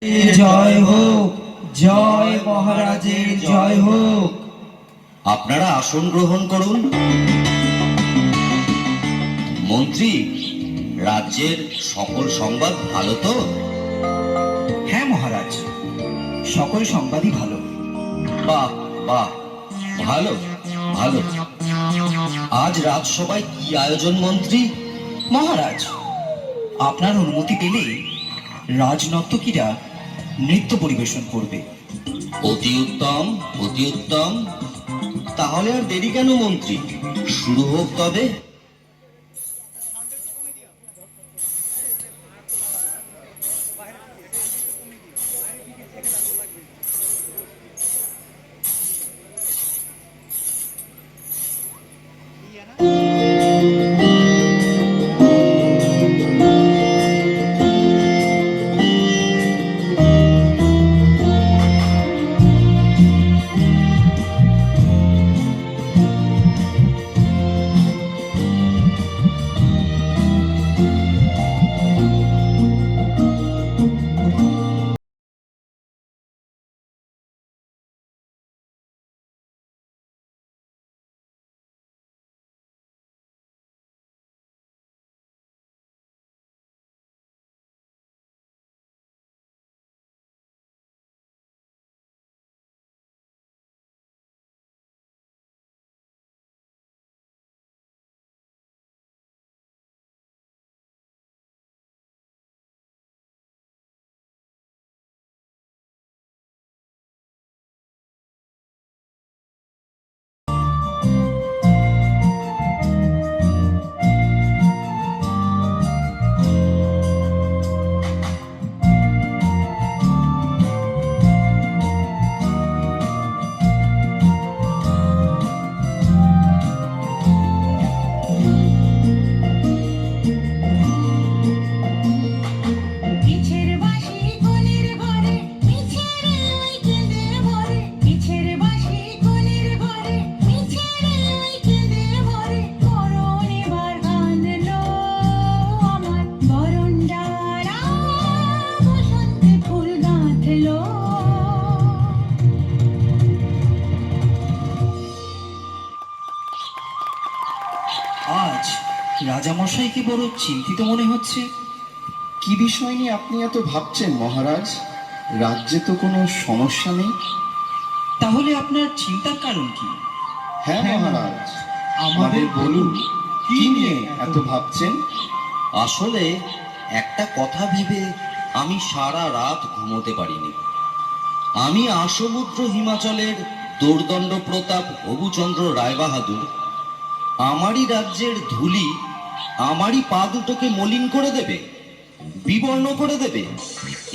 জয় হোক, জয় মহারাজের জয় হোক। আপনারা আসন গ্রহণ করুন। মন্ত্রী, রাজ্যের সকল সংবাদ ভালো তো? হ্যাঁ মহারাজ, সকল সংবাদই ভালো। বাহ বাহ, ভালো ভালো। আজ রাজসভায় কি আয়োজন মন্ত্রী? মহারাজ, আপনার অনুমতি পেলে রাজনর্তকীরা নৃত্য পরিবেশন করবে। অতি উত্তম, অতি উত্তম। তাহলে আর দেরি কেন মন্ত্রী, শুরু হোক তবে। আজ রাজামশাইকে বড় চিন্তিত মনে হচ্ছে। কি বিষয় নিয়ে আপনি এত ভাবছেন মহারাজ? রাজ্যে তো কোনো সমস্যা নেই। তাহলে আপনার চিন্তার কারণ কি? হ্যাঁ মহারাজ, আমাদের বলুন, কি নিয়ে এত ভাবছেন? আসলে একটা কথা ভেবে আমি সারা রাত ঘুমোতে পারিনি। আমি আসমুদ্র হিমাচলের দোর্দণ্ড প্রতাপ হবুচন্দ্র রায়বাহাদুর আমারই রাজ্যের ধুলি আমারই পা দুটোকে মলিন করে দেবে, বিবর্ণ করে দেবে।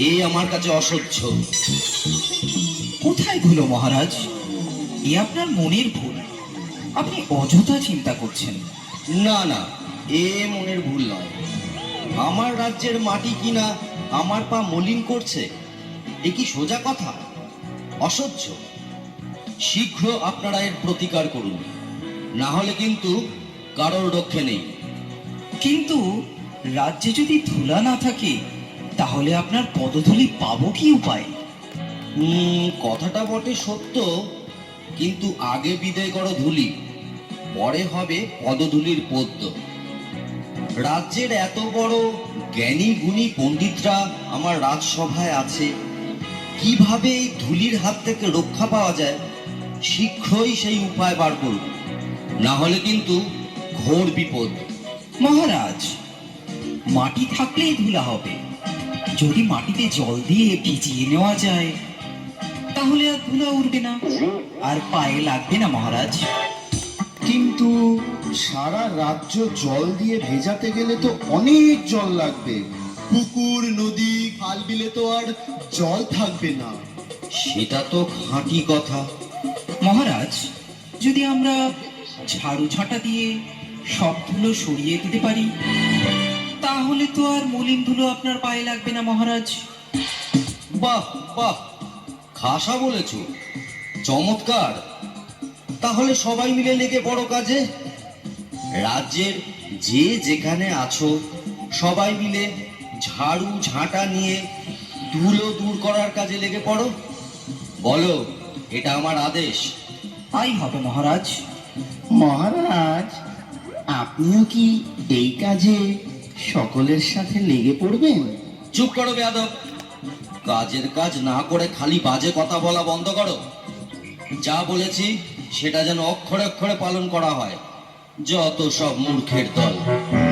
এই আমার কাছে অসহ্য। কোথায় ভুল মহারাজ? এ আপনার মনের ভুল। আপনি অযথা চিন্তা করছেন। না না, এ মনের ভুল নয়। আমার রাজ্যের মাটি কিনা আমার পা মলিন করছে, এ কি সোজা কথা? অসহ্য। শীঘ্র আপনারা এর প্রতিকার করুন, না হলে কিন্তু কারোর রক্ষে নেই। কিন্তু রাজ্যে যদি ধুলা না থাকে, তাহলে আপনার পদধূলি পাবো কি উপায়? কথাটা বটে সত্য, কিন্তু আগে বিদায় করো ধুলি, পরে হবে পদধূলির পদ্য। রাজ্যের এত বড় জ্ঞানী গুণী পণ্ডিতরা আমার রাজসভায় আছে, কিভাবে এই ধুলির হাত থেকে রক্ষা পাওয়া যায় শীঘ্রই সেই উপায় বার করুন, না হলে কিন্তু ঘোর বিপদ। মহারাজ, মাটি থাকলেই ধুলা হবে। যদি মাটিতে জল দিয়ে ভিজিয়ে নেওয়া যায়, তাহলে আর ধুলা উঠবে না, আর পায়ে লাগবে না মহারাজ। কিন্তু সারা রাজ্য জল দিয়ে ভেজাতে গেলে তো অনেক জল লাগবে। পুকুর, নদী, খাল বিলে তো আর জল থাকবে না। সেটা তো খাঁটি কথা। মহারাজ, যদি আমরা ঝাড়ু ঝাঁটা দিয়ে সব ধুলো সরিয়ে দিতে পারি, তাহলে তো আর মলিন ধুলো আপনার পায়ে লাগবে না মহারাজ। বাহ বাহ, খাসা বলেছ, চমৎকার। তাহলে সবাই মিলে লেগে বড় কাজে। রাজ্যের যে যেখানে আছো সবাই মিলে ঝাড়ু ঝাঁটা নিয়ে ধুলো দূর করার কাজে লেগে পড়ো। বলো, এটা আমার আদেশ। তাই হবে মহারাজ। মহারাজ, আপনিও কি এই কাজে সকলের সাথে লেগে পড়বেন? চুপ করো বেয়াদব। কাজের কাজ না করে খালি বাজে কথা বলা বন্ধ করো। যা বলেছি সেটা যেন অক্ষরে অক্ষরে পালন করা হয়। যত সব মূর্খের দল।